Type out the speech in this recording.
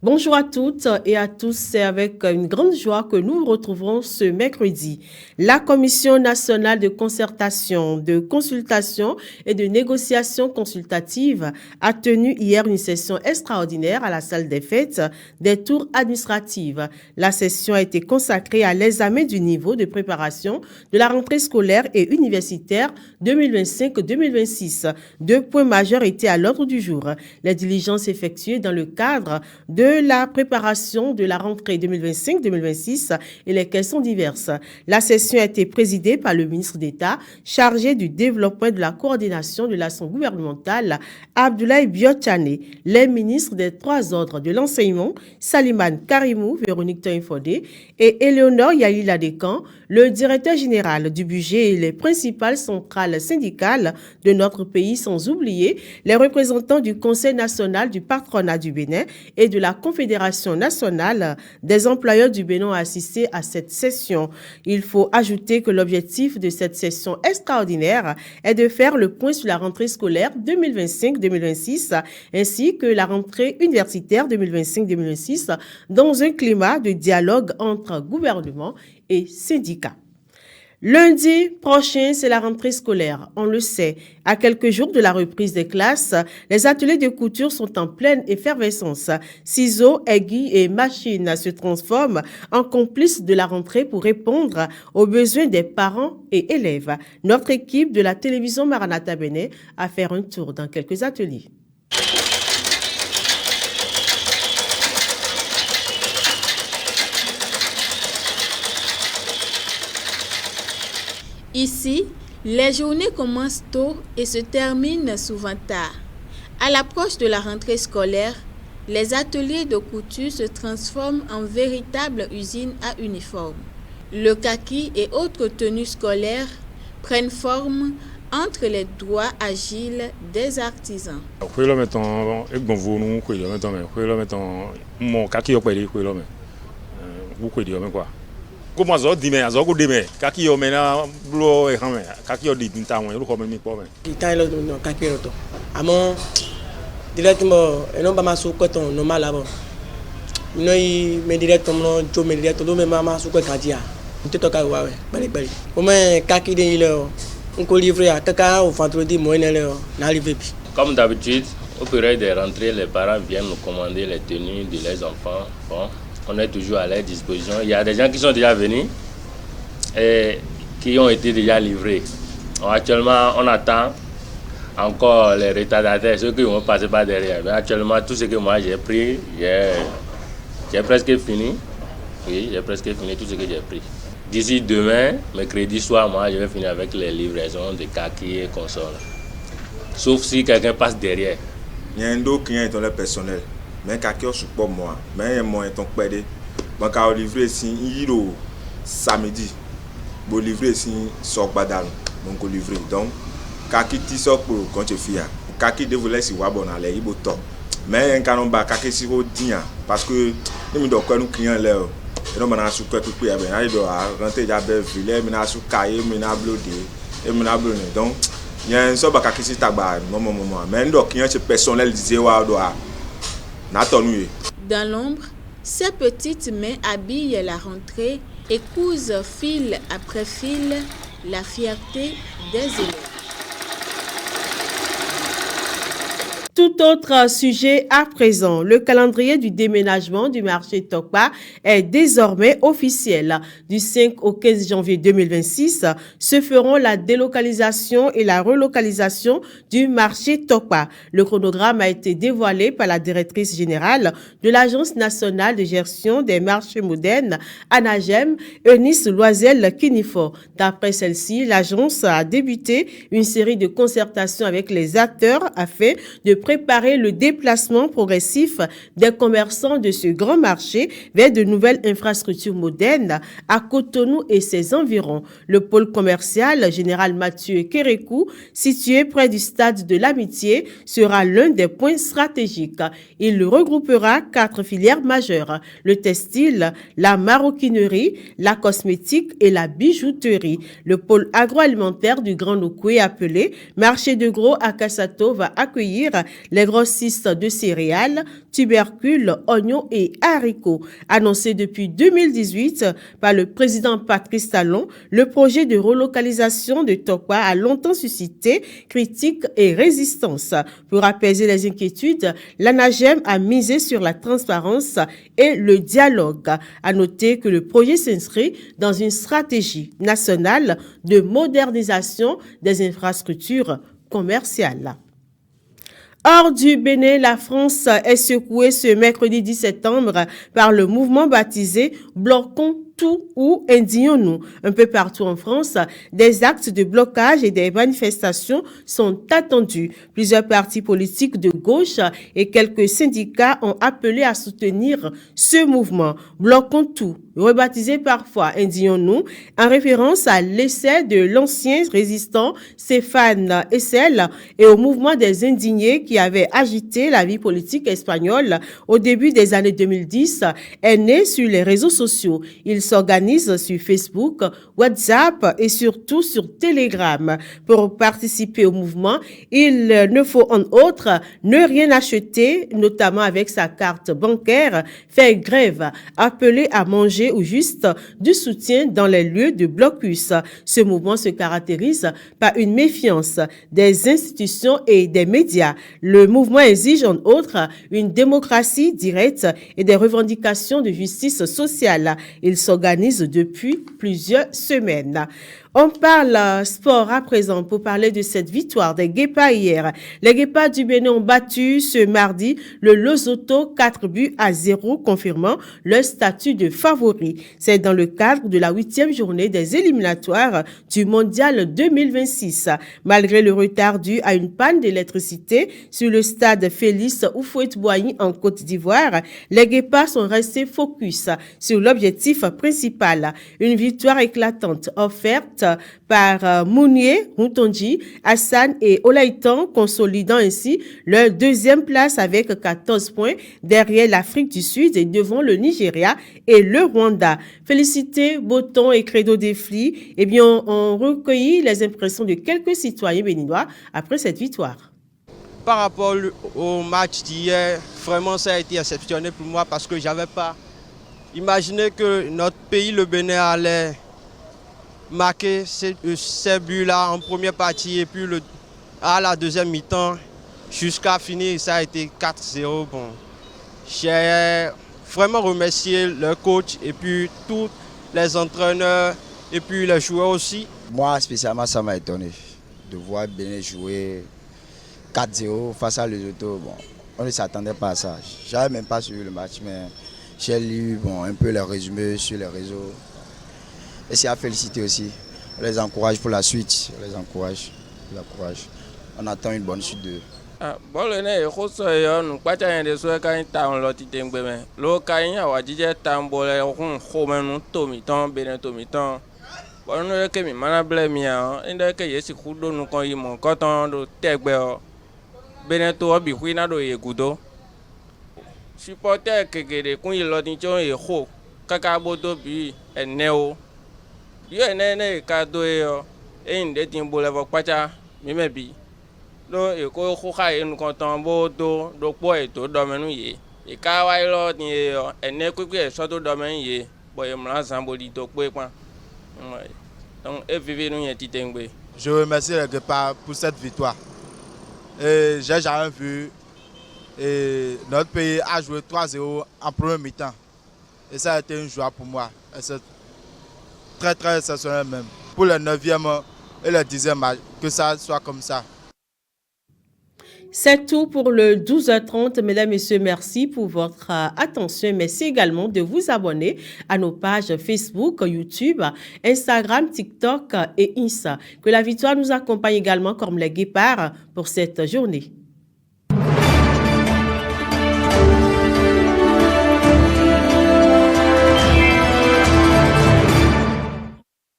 Bonjour à toutes et à tous, c'est avec une grande joie que nous nous retrouvons ce mercredi. La Commission nationale de concertation, de consultation et de négociation consultative a tenu hier une session extraordinaire à la salle des fêtes des tours administratives. La session a été consacrée à l'examen du niveau de préparation de la rentrée scolaire et universitaire 2025-2026. Deux points majeurs étaient à l'ordre du jour. Les diligences effectuées dans le cadre de la préparation de la rentrée 2025-2026 et les questions diverses. La session a été présidée par le ministre d'État chargé du développement et de la coordination de l'action gouvernementale, Abdoulaye Biotchane, les ministres des trois ordres de l'enseignement, Salimane Karimou, Véronique Toinfodé et Éléonore Yalila Descamps, le directeur général du budget et les principales centrales syndicales de notre pays, sans oublier les représentants du Conseil national du patronat du Bénin et de la Confédération nationale des employeurs du Bénin ont assisté à cette session. Il faut ajouter que l'objectif de cette session extraordinaire est de faire le point sur la rentrée scolaire 2025-2026 ainsi que la rentrée universitaire 2025-2026 dans un climat de dialogue entre gouvernement et syndicats. Lundi prochain, c'est la rentrée scolaire. On le sait, à quelques jours de la reprise des classes, les ateliers de couture sont en pleine effervescence. Ciseaux, aiguilles et machines se transforment en complices de la rentrée pour répondre aux besoins des parents et élèves. Notre équipe de la télévision Maranatha Bénin a fait un tour dans quelques ateliers. Ici, les journées commencent tôt et se terminent souvent tard. À l'approche de la rentrée scolaire, les ateliers de couture se transforment en véritables usines à uniformes. Le kaki et autres tenues scolaires prennent forme entre les doigts agiles des artisans. Comment ça dit mais ça demain kaki yo mena blo e xamé kaki yo di tinta mo lu ko mi po men tinta lo no kaki lo to amo directement e non ba ma su ko ton normal abo noi me directement jo me directement do me ma su ko kadia nte to ka wa we bari o me kaki de ile on ko livrer à kaka au vendredi mo ne le na arrivé bi. Comme d'habitude au période des rentrées les parents viennent nous commander les tenues de leurs enfants. Bon, on est toujours à leur disposition. Il y a des gens qui sont déjà venus et qui ont été déjà livrés. Actuellement, on attend encore les retardataires, ceux qui vont passer par derrière. Mais actuellement, tout ce que moi j'ai pris, j'ai presque fini. Oui, j'ai presque fini tout ce que j'ai pris. D'ici demain, mercredi soir, moi, je vais finir avec les livraisons de kaki et consoles. Sauf si quelqu'un passe derrière. Il y a un dos qui est dans le personnel. Mais kaki on support moi mais un moyen ton pédé bon ka livrer si yiro samedi bo livrer si sok badal donc ko livrer donc kaki ti sok pour quand tu fia kaki de voler si wa bon aller ibo top mais un canon ba kaki si ho dia parce que nous do ko nous client là et non na su ko pe ya ben ali do rentrer ja be ville mi na su kaye mi na blodé et mi na blodé donc il y a un so ba kaki si tagba moment mais ndo client c'est personnel disait wa do a. Dans l'ombre, ces petites mains habillent la rentrée et cousent fil après fil la fierté des élèves. Tout autre sujet à présent, le calendrier du déménagement du marché Tokpa est désormais officiel. Du 5 au 15 janvier 2026 se feront la délocalisation et la relocalisation du marché Tokpa. Le chronogramme a été dévoilé par la directrice générale de l'Agence nationale de gestion des marchés modernes, ANAGEM, Eunice Loisel-Kinifo. D'après celle-ci, l'agence a débuté une série de concertations avec les acteurs afin de préparer le déplacement progressif des commerçants de ce grand marché vers de nouvelles infrastructures modernes à Cotonou et ses environs. Le pôle commercial Général Mathieu Kérékou, situé près du stade de l'Amitié, sera l'un des points stratégiques. Il regroupera 4 filières majeures: le textile, la maroquinerie, la cosmétique et la bijouterie. Le pôle agroalimentaire du Grand Nokoué, appelé marché de gros à Kassato, va accueillir les grossistes de céréales, tubercules, oignons et haricots. Annoncé depuis 2018 par le président Patrice Talon, le projet de relocalisation de Tokwa a longtemps suscité critiques et résistance. Pour apaiser les inquiétudes, l'ANAGEM a misé sur la transparence et le dialogue. À noter que le projet s'inscrit dans une stratégie nationale de modernisation des infrastructures commerciales. Hors du Bénin, la France est secouée ce mercredi 10 septembre par le mouvement baptisé « Bloquons tout ou indignons-nous ». Un peu partout en France, des actes de blocage et des manifestations sont attendus. Plusieurs partis politiques de gauche et quelques syndicats ont appelé à soutenir ce mouvement « Bloquons tout », rebaptisé parfois « Indignons-nous », en référence à l'essai de l'ancien résistant Stéphane Hessel et au mouvement des indignés qui avait agité la vie politique espagnole au début des années 2010, est né sur les réseaux sociaux. Il s'organise sur Facebook, WhatsApp et surtout sur Telegram. Pour participer au mouvement, il ne faut en outre ne rien acheter, notamment avec sa carte bancaire, faire grève, appeler à manger ou juste du soutien dans les lieux de blocus. Ce mouvement se caractérise par une méfiance des institutions et des médias. Le mouvement exige en outre une démocratie directe et des revendications de justice sociale. Il s'organise depuis plusieurs semaines. On parle sport à présent pour parler de cette victoire des Guépards hier. Les Guépards du Bénin ont battu ce mardi le Lesotho 4-0, confirmant leur statut de favori. C'est dans le cadre de la 8e journée des éliminatoires du Mondial 2026. Malgré le retard dû à une panne d'électricité sur le stade Félix Houphouët-Boigny en Côte d'Ivoire, les Guépards sont restés focus sur l'objectif principal. Une victoire éclatante offerte par Mounier, Moutonji, Hassan et Olaïtan, consolidant ainsi leur deuxième place avec 14 points derrière l'Afrique du Sud et devant le Nigeria et le Rwanda. Félicité, Boton et Credo Defli, ont recueilli les impressions de quelques citoyens béninois après cette victoire. Par rapport au match d'hier, vraiment ça a été exceptionnel pour moi parce que j'avais pas imaginé que notre pays, le Bénin, allait marquer ces buts-là en première partie et puis à la deuxième mi-temps jusqu'à finir, ça a été 4-0. Bon, j'ai vraiment remercié le coach et puis tous les entraîneurs et puis les joueurs aussi. Moi spécialement, ça m'a étonné de voir Bénin jouer 4-0 face à Lesotho. Bon, on ne s'attendait pas à ça. Je n'avais même pas suivi le match, mais j'ai lu un peu les résumés sur les réseaux. Et c'est à féliciter aussi. On les encourage pour la suite. On les encourage. On attend une bonne suite de. Bon, le nez est rose, nous pas de des soins quand il en l'autre temps. L'eau quand il y a dit tambour, on nous tomiton, bénétomiton. Bon, nous que mi manable mien, et que yes, kudo nous quand il mon coton de tegbe. Beneto bihuina do yegudo. Supporter que les couilles l'audition et ho, cacabodo bi et neo. Yo nene kado e inde timbo levo kwacha mimebi do e ko khoka e nkonton bo do po e to do menu ye e ka wa lo ni ene kwekwe so to do men ye bo e mla zamboli to pe pan donc e vive nous y titengbe. Je remercie les Guépards pour cette victoire. Et j'ai jamais vu notre pays a joué 3-0 en premier mi-temps et ça a été une joie pour moi. Et c'est très très exceptionnel même. Pour le 9e et le 10e match, que ça soit comme ça. C'est tout pour le 12h30. Mesdames, Messieurs, merci pour votre attention. Merci également de vous abonner à nos pages Facebook, YouTube, Instagram, TikTok et Insta. Que la victoire nous accompagne également comme les Guépards pour cette journée.